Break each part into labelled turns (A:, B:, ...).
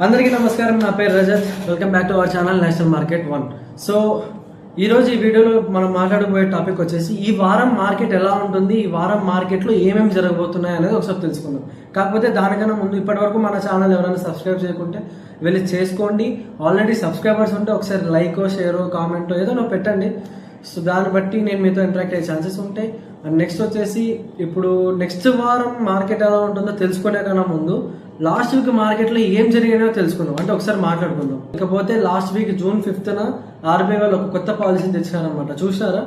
A: అందరికీ నమస్కారం. నా పేరు Rajat. Welcome back to our channel national market 1. So ఈరోజు ఈ వీడియోలో మనం మాట్లాడబోయే టాపిక్ వచ్చేసి ఈ వారం మార్కెట్ ఎలా ఉంటుంది, ఈ వారం మార్కెట్లో ఏమేమి జరగబోతున్నాయి అనేది ఒకసారి తెలుసుకుందాం. కాకపోతే దానికన్నా ముందు ఇప్పటివరకు మన ఛానల్ ఎవరైనా సబ్స్క్రైబ్ చేయకుంటే వెళ్ళి చేసుకోండి. ఆల్రెడీ సబ్స్క్రైబర్స్ ఉంటే ఒకసారి లైక్, షేర్, కామెంట్ ఏదో పెట్టండి. సో దాన్ని బట్టి నేను మీతో ఇంటరాక్ట్ అయ్యే ఛాన్సెస్ ఉంటాయి. అండ్ నెక్స్ట్ వచ్చేసి ఇప్పుడు నెక్స్ట్ వారం మార్కెట్ ఎలా ఉంటుందో తెలుసుకునే కన్నా ముందు లాస్ట్ వీక్ మార్కెట్లో ఏం జరిగినాయో తెలుసుకుందాం. అంటే ఒకసారి మాట్లాడుకుందాం. ఇకపోతే last week June 5th RBI వాళ్ళు ఒక కొత్త పాలసీని తెచ్చారనమాట. చూసారా?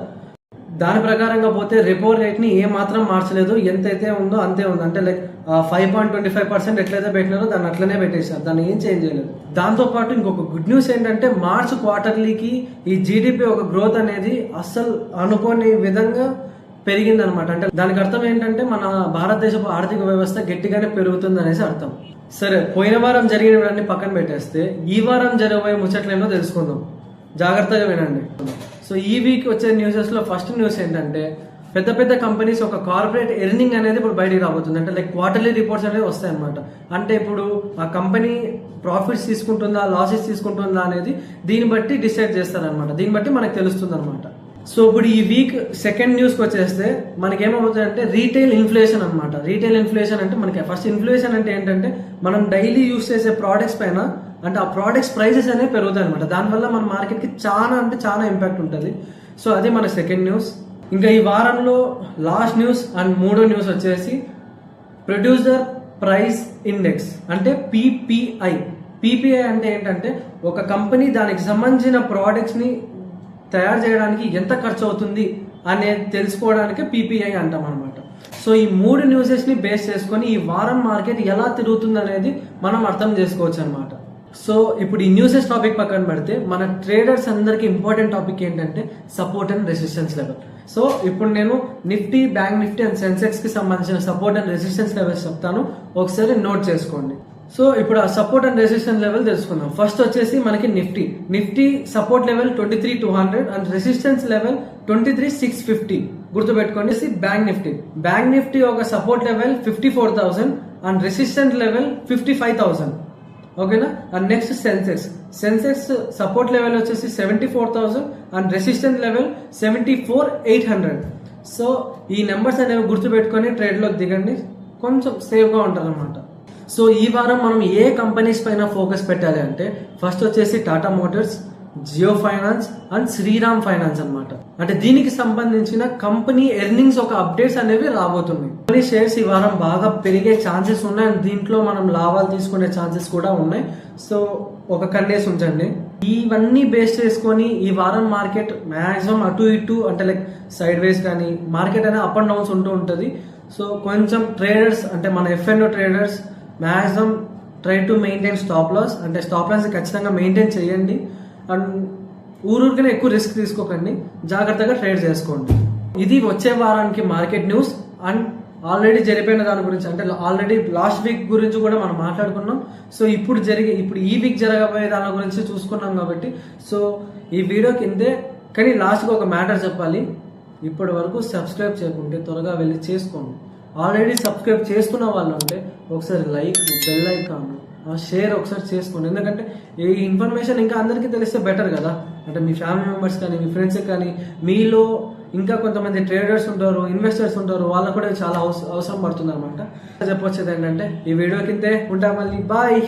A: దాని ప్రకారంగా పోతే రెపో రేట్ ని ఏ మాత్రం మార్చలేదు. ఎంతైతే ఉందో అంతే ఉంది. అంటే లైక్ 5.25% ఎట్లయితే పెట్టినారో దాన్ని అట్లనే పెట్టేశారు. దాన్ని ఏం చేంజ్ చేయలేదు. దాంతో పాటు ఇంకొక గుడ్ న్యూస్ ఏంటంటే మార్చ్ క్వార్టర్లీకి ఈ జీడిపి ఒక గ్రోత్ అనేది అస్సలు అనుకోని విధంగా పెరిగిందనమాట. అంటే దానికి అర్థం ఏంటంటే మన భారతదేశపు ఆర్థిక వ్యవస్థ గట్టిగానే పెరుగుతుంది అనేసి అర్థం. సరే, పోయిన వారం జరిగినవన్నీ పక్కన పెట్టేస్తే ఈ వారం జరగబోయే ముచ్చట్లేమో తెలుసుకుందాం. జాగ్రత్తగా వినండి. సో ఈ వీక్ వచ్చే న్యూసెస్ లో ఫస్ట్ న్యూస్ ఏంటంటే పెద్ద పెద్ద కంపెనీస్ ఒక కార్పొరేట్ ఎర్నింగ్ అనేది ఇప్పుడు బయటికి రాబోతుంది. అంటే లైక్ క్వార్టర్లీ రిపోర్ట్స్ అనేవి వస్తాయి అనమాట. అంటే ఇప్పుడు ఆ కంపెనీ ప్రాఫిట్స్ తీసుకుంటుందా, లాసెస్ తీసుకుంటుందా అనేది దీన్ని బట్టి డిసైడ్ చేస్తారనమాట. దీన్ని బట్టి మనకు తెలుస్తుంది అనమాట. సో ఇప్పుడు ఈ వీక్ సెకండ్ న్యూస్కి వచ్చేస్తే మనకి ఏమవుతుంది అంటే రీటైల్ ఇన్ఫ్లేషన్ అనమాట. రీటైల్ ఇన్ఫ్లేషన్ అంటే మనకి ఫస్ట్ ఇన్ఫ్లేషన్ అంటే ఏంటంటే మనం డైలీ యూస్ చేసే ప్రోడక్ట్స్ పైన అంటే ఆ ప్రోడక్ట్స్ ప్రైసెస్ అనేవి పెరుగుతాయి అనమాట. దానివల్ల మన మార్కెట్కి చాలా ఇంపాక్ట్ ఉంటుంది. సో అది మన సెకండ్ న్యూస్. ఇంకా ఈ వారంలో లాస్ట్ న్యూస్ అండ్ మూడో న్యూస్ వచ్చేసి ప్రొడ్యూసర్ ప్రైస్ ఇండెక్స్ అంటే PPI. PPI అంటే ఏంటంటే ఒక కంపెనీ దానికి సంబంధించిన ప్రోడక్ట్స్ ని తయారు చేయడానికి ఎంత ఖర్చు అవుతుంది అనేది తెలుసుకోవడానికి PPI అంటాం అనమాట. సో ఈ మూడు న్యూసెస్ ని బేస్ చేసుకొని ఈ వారం మార్కెట్ ఎలా తిరుగుతుంది అనేది మనం అర్థం చేసుకోవచ్చు అనమాట. సో ఇప్పుడు ఈ న్యూసెస్ టాపిక్ పక్కన పెడితే మన ట్రేడర్స్ అందరికి ఇంపార్టెంట్ టాపిక్ ఏంటంటే support and resistance level. So ఇప్పుడు నేను Nifty, bank Nifty and Sensex కి సంబంధించిన సపోర్ట్ అండ్ రెసిస్టెన్స్ లెవెల్స్ చెప్తాను, ఒకసారి నోట్ చేసుకోండి. సో ఇప్పుడు ఆ సపోర్ట్ అండ్ రెసిస్టెన్స్ లెవెల్ తెలుసుకుందాం. ఫస్ట్ వచ్చేసి మనకి Nifty support level 23,200 and resistance level 23,650 గుర్తుపెట్టుకోండి. బ్యాంక్ నిఫ్టీ ఒక support level 54,000 and resistance level 55,000. ఓకేనా? And next Sensex support level వచ్చేసి 74,000 అండ్ రెసిస్టెన్స్ లెవెల్ 74,800. సో ఈ నెంబర్స్ అనేవి గుర్తుపెట్టుకొని ట్రేడ్ లోకి దిగండి, కొంచెం సేఫ్ గా ఉంటారు అనమాట. సో ఈ వారం మనం ఏ కంపెనీస్ పైన ఫోకస్ పెట్టాలి అంటే ఫస్ట్ వచ్చేసి Tata Motors, Jio Finance and Shriram Finance అనమాట. అంటే దీనికి సంబంధించిన కంపెనీ ఎర్నింగ్స్ ఒక అప్డేట్స్ అనేవి రాబోతుంది. కొన్ని షేర్స్ ఈ వారం బాగా పెరిగే ఛాన్సెస్ ఉన్నాయి అండ్ దీంట్లో మనం లాభాలు తీసుకునే ఛాన్సెస్ కూడా ఉన్నాయి. సో ఒక కన్నేసి ఉంచండి. ఇవన్నీ బేస్ చేసుకొని ఈ వారం మార్కెట్ మాక్సిమం అటు ఇటు అంటే లైక్ సైడ్ వేస్ కానీ మార్కెట్ అనేది అప్ అండ్ డౌన్స్ ఉంటూ ఉంటుంది. సో కొంచెం ట్రేడర్స్ అంటే మన F&O traders maximum try to maintain stop loss. అంటే స్టాప్ లాస్ ఖచ్చితంగా మెయింటైన్ చేయండి అండ్ ఊరికనే ఎక్కువ రిస్క్ తీసుకోకండి, జాగ్రత్తగా ట్రేడ్ చేసుకోండి. ఇది వచ్చే వారానికి మార్కెట్ న్యూస్. అండ్ ఆల్రెడీ జరిగిపోయిన దాని గురించి అంటే ఆల్రెడీ లాస్ట్ వీక్ గురించి కూడా మనం మాట్లాడుకున్నాం. సో ఇప్పుడు ఈ వీక్ జరగబోయే దాని గురించి చూసుకున్నాం కాబట్టి సో ఈ వీడియో కిందే. కానీ లాస్ట్గా ఒక మ్యాటర్ చెప్పాలి. ఇప్పటి వరకు సబ్స్క్రైబ్ చేయకుంటే త్వరగా వెళ్ళి చేసుకోండి. ఆల్రెడీ సబ్స్క్రైబ్ చేసుకున్న వాళ్ళు అంటే ఒకసారి లైక్, బెల్ ఐకాన్, షేర్ ఒకసారి చేసుకోండి. ఎందుకంటే ఈ ఇన్ఫర్మేషన్ ఇంకా అందరికీ తెలిస్తే బెటర్ కదా. అంటే మీ ఫ్యామిలీ మెంబర్స్ కానీ మీ ఫ్రెండ్స్ కానీ మీలో ఇంకా కొంతమంది ట్రేడర్స్ ఉంటారు, ఇన్వెస్టర్స్ ఉంటారు, వాళ్ళకు కూడా చాలా అవసరం పడుతుంది అనమాట. చెప్పొచ్చేది ఏంటంటే ఈ వీడియో కిందే ఉంటా. మళ్ళీ బాయ్.